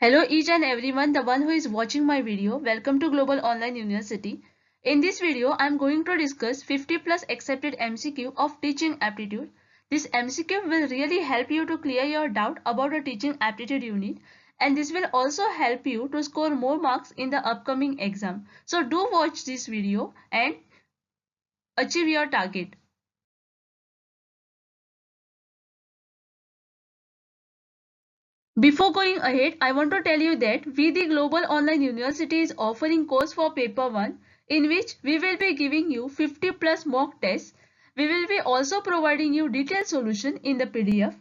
Hello each and everyone, the one who is watching my video. Welcome to Global Online University. In this video, I am going to discuss 50 plus accepted MCQ of teaching aptitude. This MCQ will really help you to clear your doubt about the teaching aptitude unit, and this will also help you to score more marks in the upcoming exam. So do watch this video and achieve your target. Before going ahead, I want to tell you that we the Global Online University is offering course for paper 1 in which we will be giving you 50 plus mock tests. We will be also providing you detailed solution in the PDF,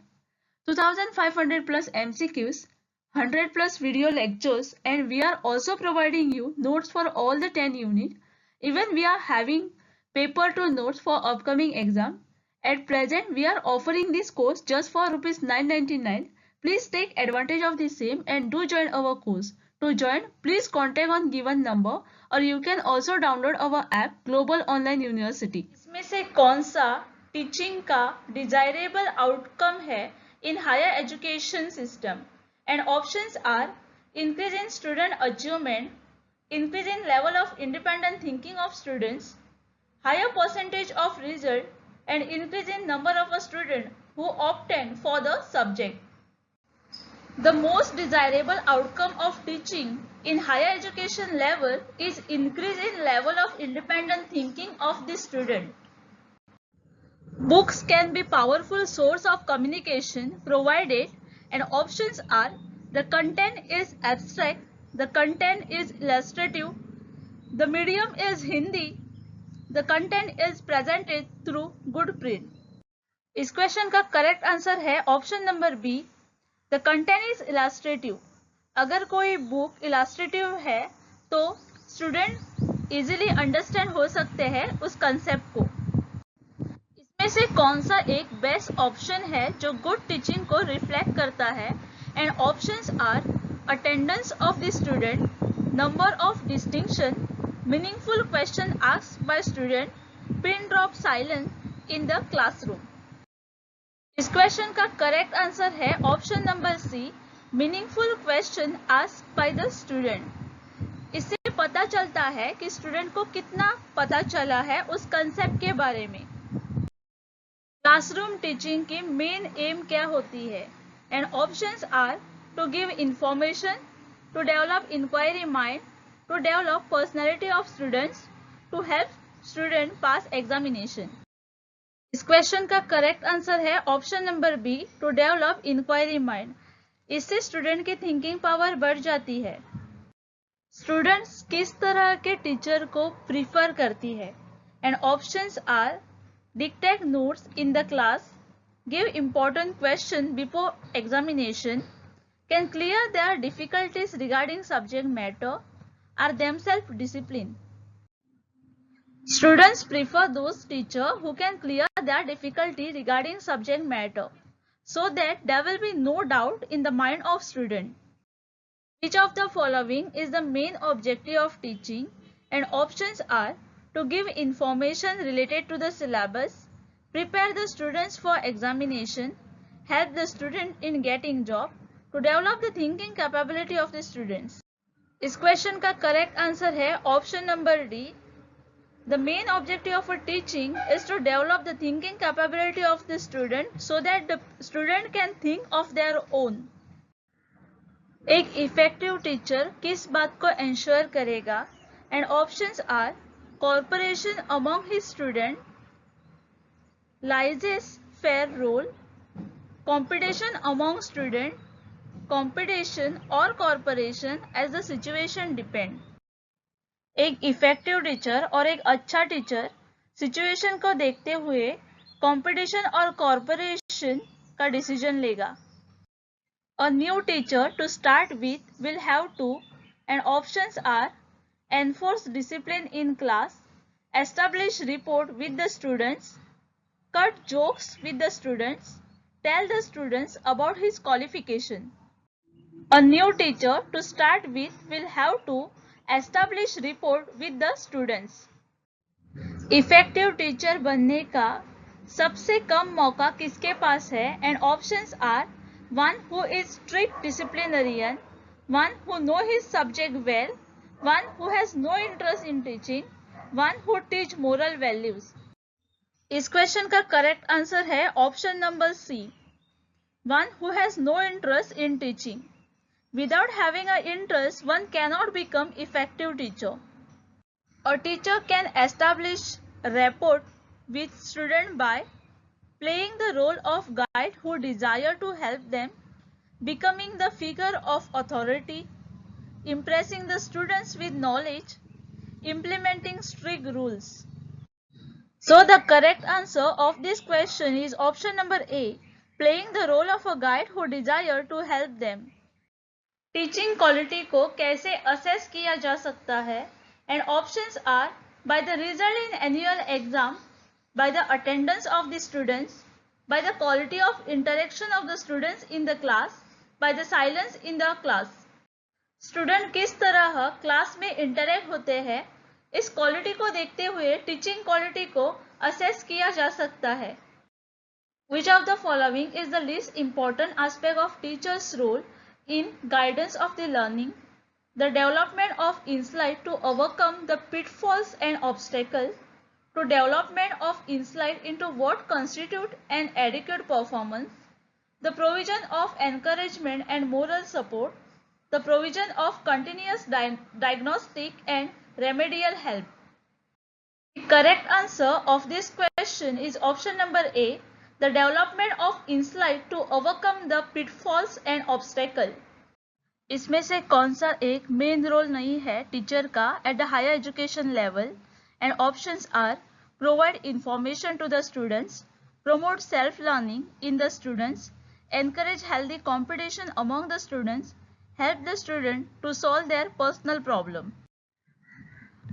2500 plus MCQs, 100 plus video lectures, and we are also providing you notes for all the 10 units. Even we are having paper 2 notes for upcoming exam. At present, we are offering this course just for Rs 999. Please take advantage of the same and do join our course. To join, please contact on given number or you can also download our app Global Online University. इसमें से कौन सा teaching का desirable outcome है in higher education system? And options are increase in student achievement, increase in level of independent thinking of students, higher percentage of result, and increase in number of a student who obtain for the subject. The most desirable outcome of teaching in higher education level is increase in level of independent thinking of the student. Books can be powerful source of communication provided, and options are the content is abstract, the content is illustrative, the medium is Hindi, the content is presented through good print. इस question का correct answer है option number B, the content is illustrative. अगर कोई book इलास्ट्रेटिव है तो student easily understand हो सकते हैं उस कंसेप्ट को. इसमें से कौन सा एक बेस्ट ऑप्शन है जो गुड टीचिंग को रिफ्लेक्ट करता है? And options are attendance of the student, number of distinction, meaningful question asked by student, pin drop silence in the classroom. इस क्वेश्चन का करेक्ट आंसर है option number C, meaningful question asked by the student. इससे पता चलता है कि student को कितना पता चला है उस कंसेप्ट के बारे में. क्लासरूम टीचिंग की मेन एम क्या होती है? And options are to give information, to develop inquiry mind, to develop personality of students, to help student pass examination. इस क्वेश्चन का करेक्ट आंसर है option number B, to develop inquiry mind. इससे student की thinking power बढ़ जाती है. Students किस तरह के टीचर को प्रीफर करती है? And options are dictate notes in the class, give important question before examination, can clear their difficulties regarding subject matter, are themselves disciplined. Students prefer those teachers who can clear their difficulty regarding subject matter so that there will be no doubt in the mind of student. Which of the following is the main objective of teaching? And options are to give information related to the syllabus, prepare the students for examination, help the student in getting job, to develop the thinking capability of the students. इस question का correct answer है option number D, the main objective of a teaching is to develop the thinking capability of the student so that the student can think of their own. एक effective teacher किस बात को ensure करेगा? And options are cooperation among his student, laissez-faire role, competition among student, competition or cooperation as the situation depend. एक effective teacher और एक अच्छा teacher situation को देखते हुए कंपटीशन और कॉर्पोरेशन का डिसीजन लेगा. A new teacher to start with will have to, and options are enforce discipline in class, establish rapport with the students, cut jokes with the students, tell the students about his qualification. A new teacher to start with will have to establish rapport with the students. Effective teacher बनने का सबसे कम मौका किसके पास है? And options are one who is strict disciplinarian, one who know his subject well, one who has no interest in teaching, one who teach moral values. इस question का करेक्ट आंसर है option number C, one who has no interest in teaching. Without having an interest, one cannot become effective teacher. A teacher can establish rapport with student by playing the role of guide who desire to help them, becoming the figure of authority, impressing the students with knowledge, implementing strict rules. So the correct answer of this question is option number A, playing the role of a guide who desire to help them. Teaching quality को कैसे assess किया जा सकता है? And options are by the result in annual exam, by the attendance of the students, by the quality of interaction of the students in the class, by the silence in the class. Student किस तरह class में interact होते हैं, इस quality को देखते हुए teaching quality को असेस किया जा सकता है. Which of the following is the least important aspect of teacher's role in guidance of the learning? The development of insight to overcome the pitfalls and obstacles, to development of insight into what constitute an adequate performance, the provision of encouragement and moral support, the provision of continuous diagnostic and remedial help. The correct answer of this question is option number A, the development of insight to overcome the pitfalls and obstacle. इसमें से कौन सा एक main role नहीं है teacher का at the higher education level? And options are provide information to the students, promote self learning in the students, encourage healthy competition among the students, help the student to solve their personal problem.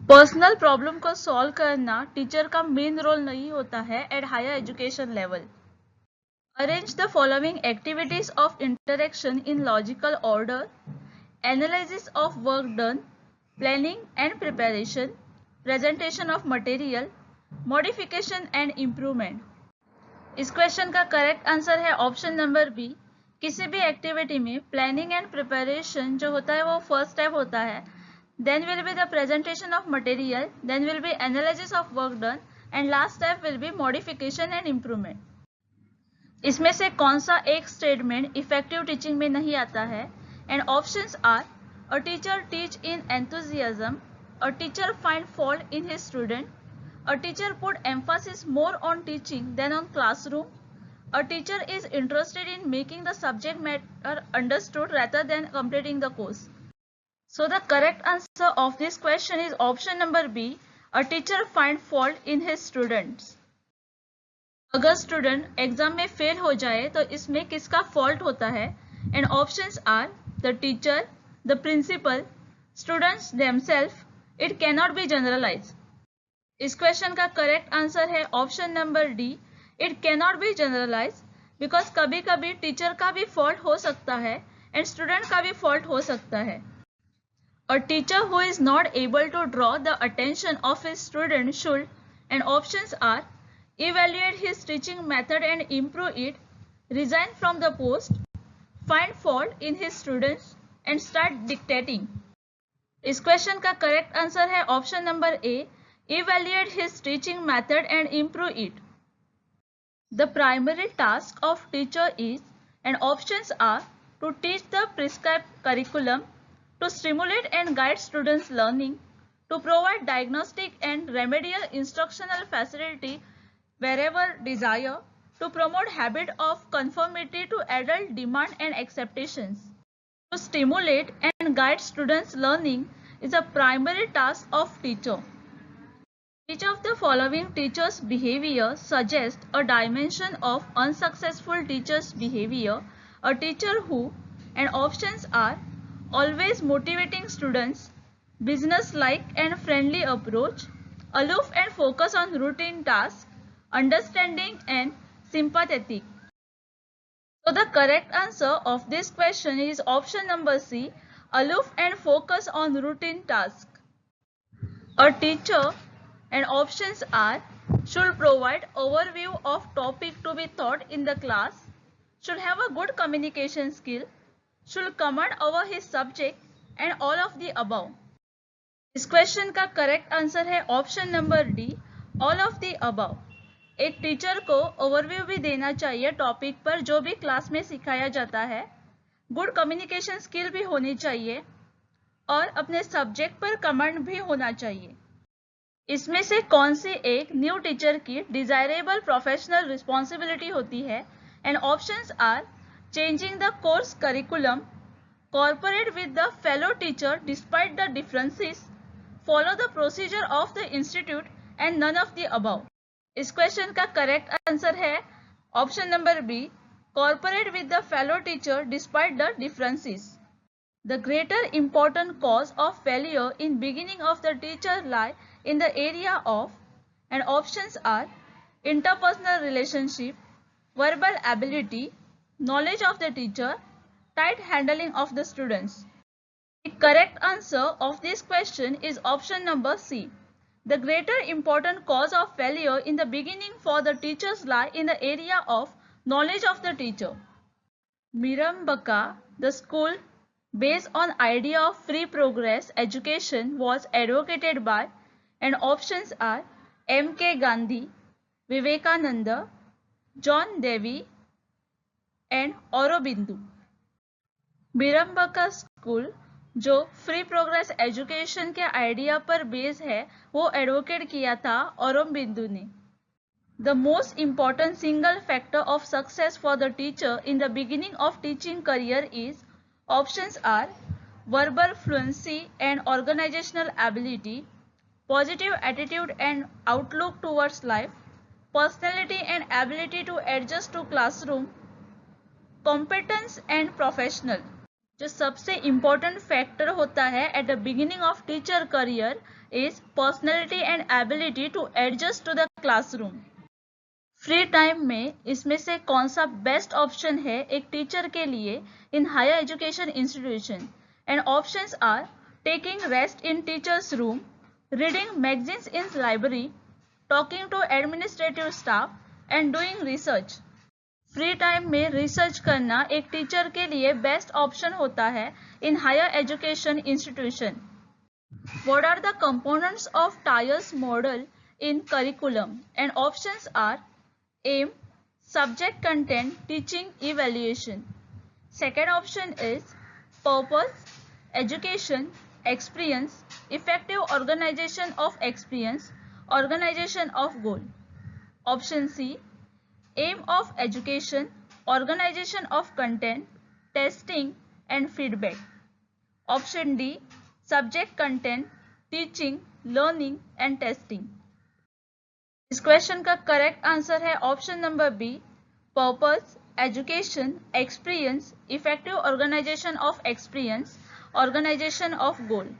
Personal problem को solve करना teacher का main role नहीं होता है at higher education level. Arrange the following activities of interaction in logical order, analysis of work done, planning and preparation, presentation of material, modification and improvement. इस question का correct answer है option number B. किसी भी activity में planning and preparation जो होता है वो फर्स्ट स्टेप होता है, then will be the presentation of material, then will be analysis of work done, and last step will be modification and improvement. इसमें से कौन सा एक स्टेटमेंट इफेक्टिव टीचिंग में नहीं आता है? And options are a teacher teach in enthusiasm, a teacher find fault in his student, a teacher put emphasis more on teaching than on classroom, a teacher is interested in making the subject matter understood rather than completing the course. So the correct answer of this question is option number B, a teacher find fault in his students. अगर student exam में fail हो जाए तो इसमें किसका fault होता है? And options are the teacher, the principal, students themselves, it can not be generalise. इस क्वेश्चन का करेक्ट आंसर है option number D, it can not be generalise, because कभी कभी टीचर का भी फॉल्ट हो सकता है एंड स्टूडेंट का भी फॉल्ट हो सकता है. A teacher who is not able to draw the attention of his student should, and options are evaluate his teaching method and improve it, resign from the post, find fault in his students, and start dictating. इस question का correct answer है option number A, evaluate his teaching method and improve it. The primary task of teacher is, and options are to teach the prescribed curriculum, to stimulate and guide students' learning, to provide diagnostic and remedial instructional facility wherever desired, to promote habit of conformity to adult demand and expectations. To stimulate and guide students' learning is a primary task of teacher. Each of the following teachers' behavior suggests a dimension of unsuccessful teachers' behavior. A teacher who, and options are always motivating students, business-like and friendly approach, aloof and focus on routine tasks, understanding and sympathetic. So the correct answer of this question is option number C, aloof and focus on routine tasks. A teacher, and options are should provide overview of topic to be taught in the class, should have a good communication skill, should command over his subject and all of the above. इस question का correct answer है option number D, all of the above. एक teacher को overview भी देना चाहिए topic पर जो भी क्लास में सिखाया जाता है, गुड कम्युनिकेशन स्किल भी होनी चाहिए और अपने सब्जेक्ट पर कमांड भी होना चाहिए। इसमें से कौन सी एक न्यू टीचर की डिजायरेबल प्रोफेशनल रिस्पॉन्सिबिलिटी होती है? And options are changing the course curriculum, cooperate with the fellow teacher despite the differences, follow the procedure of the institute and none of the above. इस question का correct answer है option number B, cooperate with the fellow teacher despite the differences. The greater important cause of failure in beginning of the teacher lie in the area of, and options are interpersonal relationship, verbal ability, knowledge of the teacher, tight handling of the students. The correct answer of this question is option number C. The greater important cause of failure in the beginning for the teachers lie in the area of knowledge of the teacher. Mirambaka, the school based on idea of free progress education was advocated by, and options are M.K. Gandhi, Vivekananda, John Dewey and Aurobindo. बिरम्बका school जो free progress education के idea पर base है वो advocate किया था औरोबिंदु ने। The most important single factor of success for the teacher in the beginning of teaching career is, options are verbal fluency and organisational ability, positive attitude and outlook towards life, personality and ability to adjust to classroom, competence and professional. जो सबसे important factor होता है at the beginning of teacher career is personality and ability to adjust to the classroom. Free time में इसमें से कौन सा best option है एक टीचर के लिए in higher education institution? And options are taking rest in teachers room, reading magazines in library, talking to administrative staff and doing research. Free time में रिसर्च करना एक टीचर के लिए बेस्ट ऑप्शन होता है in higher education institution. What are the components of Tyler's model in curriculum? And options are aim, subject content, teaching evaluation. Second option is purpose, education, experience, effective organisation of experience, organisation of goal. Option C aim of education, organization of content, testing and feedback. Option D, subject content, teaching, learning and testing. इस question का correct answer है option number B, purpose, education, experience, effective organisation of experience, organisation of goal.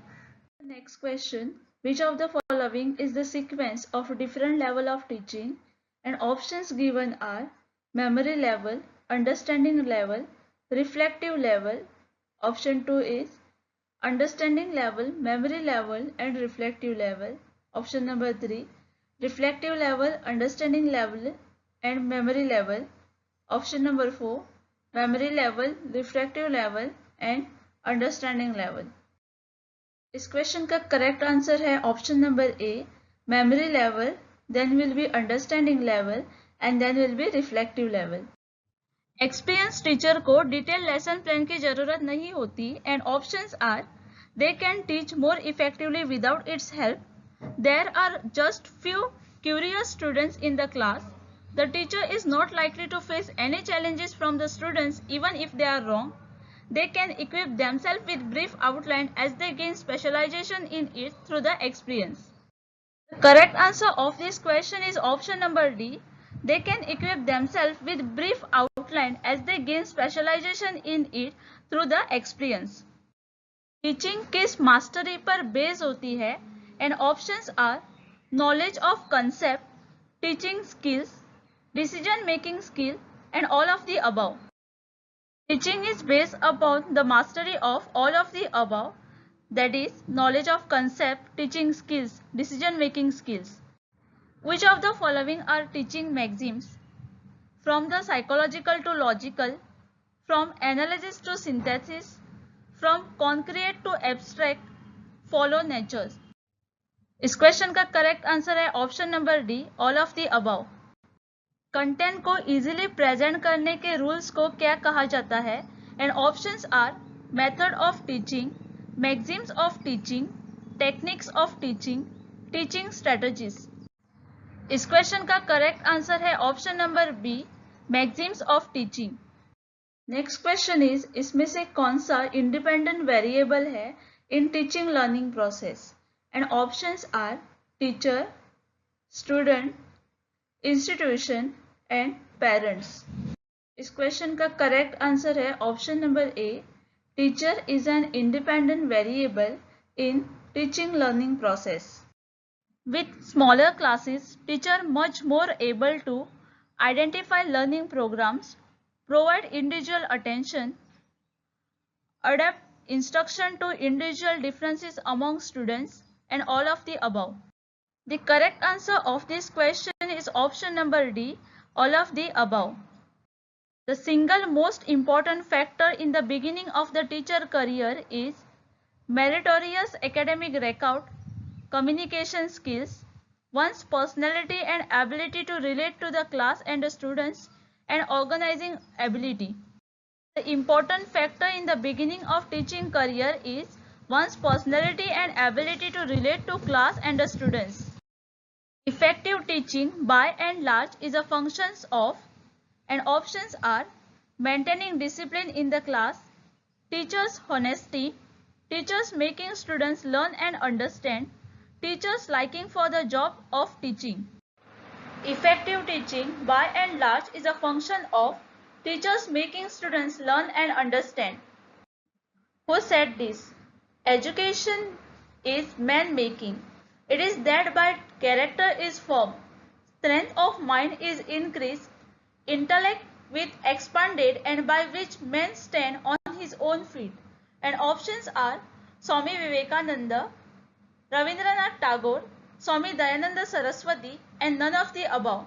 Next question, which of the following is the sequence of different level of teaching? And options given are memory level, understanding level, reflective level. Option 2 is understanding level, memory level and reflective level. Option number 3, reflective level, understanding level and memory level. Option number 4, memory level, reflective level and understanding level. इस question का correct answer है option number A, memory level, then will be understanding level and then will be reflective level. Experience teacher को detail lesson plan की जरूरत नहीं होती and options are they can teach more effectively without its help, there are just few curious students in the class, the teacher is not likely to face any challenges from the students even if they are wrong, they can equip themselves with brief outline as they gain specialization in it through the experience. The correct answer of this question is option number D. They can equip themselves with brief outline as they gain specialization in it through the experience. Teaching किस mastery पर base होती है? And options are knowledge of concept, teaching skills, decision making skill and all of the above. Teaching is based upon the mastery of all of the above, that is knowledge of concept, teaching skills, decision making skills. Which of the following are teaching maxims? From the psychological to logical, from analysis to synthesis, from concrete to abstract, follow nature. इस question का correct answer है option number D, all of the above. Content को easily present करने के rules को क्या कहा जाता है? And options are method of teaching, maxims of teaching, techniques of teaching, teaching strategies. इस क्वेश्चन का करेक्ट आंसर है option number B, maxims of teaching. Next question is, इसमें से कौन सा इंडिपेंडेंट वेरिएबल है in teaching learning process? And options are teacher, student, institution and parents. इस question का करेक्ट आंसर है option number A, teacher is an independent variable in teaching learning process. With smaller classes, teachers much more able to identify learning programs, provide individual attention, adapt instruction to individual differences among students, and all of the above. The correct answer of this question is option number D, all of the above. The single most important factor in the beginning of the teacher career is meritorious academic record, communication skills, one's personality and ability to relate to the class and the students, and organizing ability. The important factor in the beginning of teaching career is one's personality and ability to relate to class and the students. Effective teaching by and large is a function of, and options are maintaining discipline in the class, teachers' honesty, teachers making students learn and understand, teachers liking for the job of teaching. Effective teaching by and large is a function of teachers making students learn and understand. Who said this? Education is man-making. It is that by character is formed, strength of mind is increased, intellect with expanded, and by which man stand on his own feet. And options are Swami Vivekananda, Rabindranath Tagore, Swami Dayananda Saraswati, and none of the above.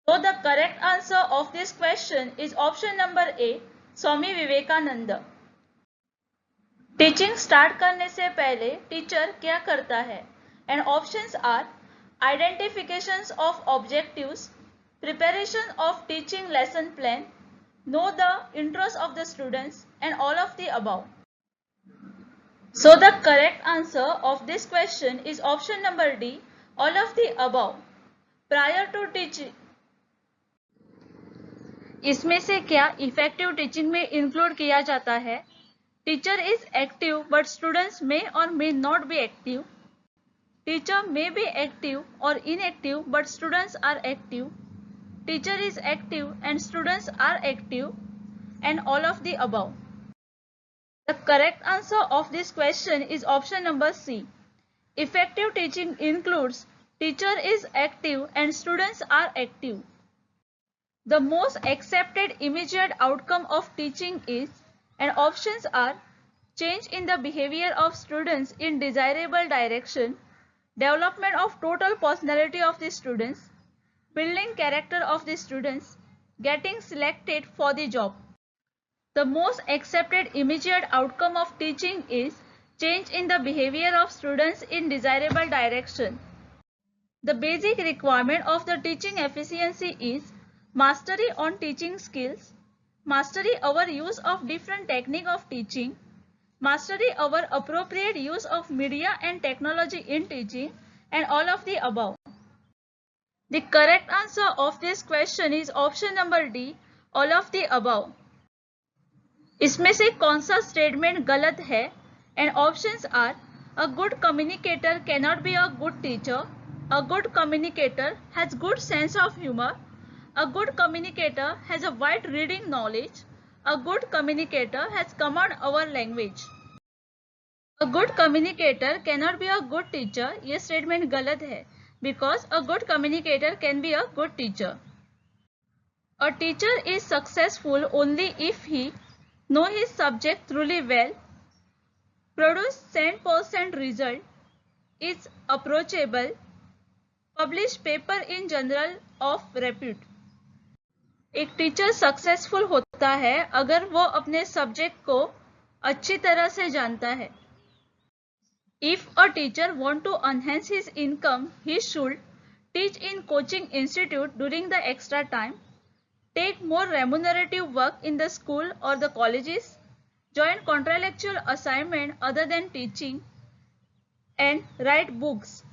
So the correct answer of this question is option number A, Swami Vivekananda. Teaching start करने से पहले टीचर क्या करता है? And options are identifications of objectives, preparation of teaching lesson plan, know the interest of the students, and all of the above. So the correct answer of this question is option number D, all of the above. Prior to teaching, इसमें से क्या effective teaching में include किया जाता है? Teacher is active but students may or may not be active. Teacher may be active or inactive but students are active. Teacher is active and students are active, and all of the above. The correct answer of this question is option number C. Effective teaching includes teacher is active and students are active. The most accepted immediate outcome of teaching is, and options are change in the behavior of students in desirable direction, development of total personality of the students, building character of the students, getting selected for the job. The most accepted immediate outcome of teaching is change in the behavior of students in desirable direction. The basic requirement of the teaching efficiency is mastery on teaching skills, mastery over use of different technique of teaching, mastery over appropriate use of media and technology in teaching, and all of the above. The correct answer of this question is option number D, all of the above. इसमें से कौन सा statement गलत है? And options are a good communicator can not be a good teacher, a good communicator has good sense of humour, a good communicator has a wide reading knowledge, a good communicator has command over language. A good communicator can not be a good teacher, ये statement गलत है because a good communicator can be a good teacher. A teacher is successful only if he know his subject truly well, produce 100% result, is approachable, publish paper in journal of repute. एक teacher successful होता सकता है अगर वो अपने subject को अच्छी तरह से जानता है। If a teacher want to enhance his income, he should teach in coaching institute during the extra time, take more remunerative work in the school or the colleges, join contractual assignment other than teaching, and write books.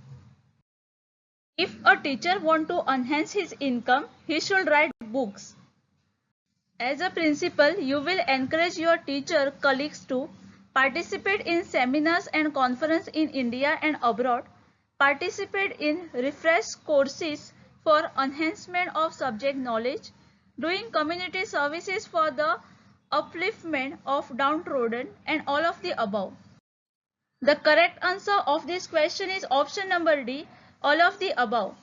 If a teacher want to enhance his income, he should write books. As a principal, you will encourage your teacher colleagues to participate in seminars and conferences in India and abroad, participate in refresh courses for enhancement of subject knowledge, doing community services for the upliftment of downtrodden, and all of the above. The correct answer of this question is option number D, all of the above.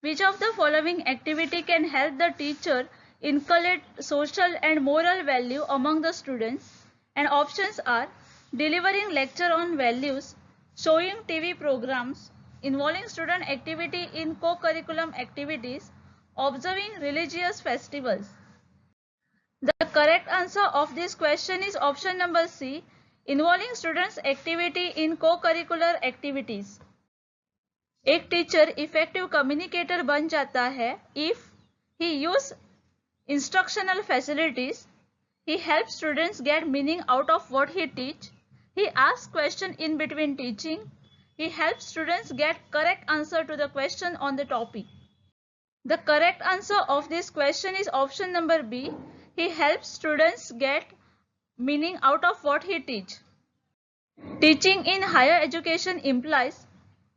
Which of the following activity can help the teacher inculcate social and moral value among the students? And options are delivering lecture on values, showing TV programs, involving student activity in co-curriculum activities, observing religious festivals. The correct answer of this question is option number C, involving students activity in co-curricular activities. एक teacher effective communicator बन जाता है if he use instructional facilities, he helps students get meaning out of what he teach, he asks question in between teaching, he helps students get correct answer to the question on the topic. The correct answer of this question is option number B, he helps students get meaning out of what he teach. Teaching in higher education implies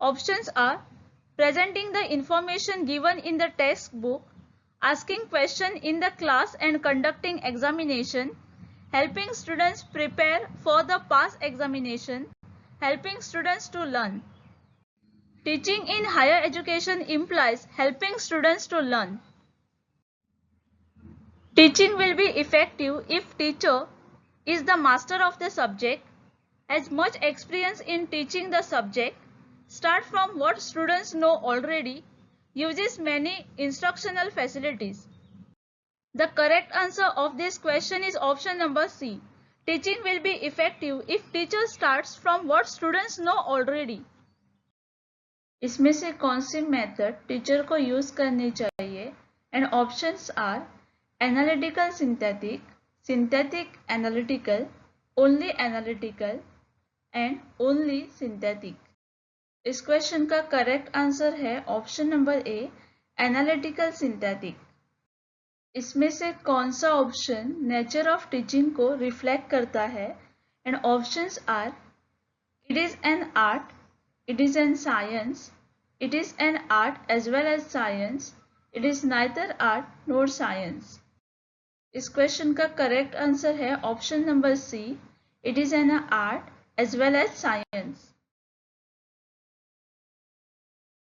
options are presenting the information given in the textbook, asking questions in the class and conducting examination, helping students prepare for the past examination, helping students to learn. Teaching in higher education implies helping students to learn. Teaching will be effective if teacher is the master of the subject, has much experience in teaching the subject, start from what students know already, uses many instructional facilities. The correct answer of this question is option number C. Teaching will be effective if teacher starts from what students know already. इसमें से कौन सी method teacher को use करनी चाहिए? And options are analytical synthetic, synthetic analytical, only analytical and only synthetic. इस question का correct answer है option number A, analytical synthetic. इसमें से कौन सा ऑप्शन नेचर ऑफ टीचिंग को रिफ्लेक्ट करता है? And options are it is an art, it is an science, it is an art as well as science, it is neither art nor science. इस question का correct answer है option number C, it is an art as well as science.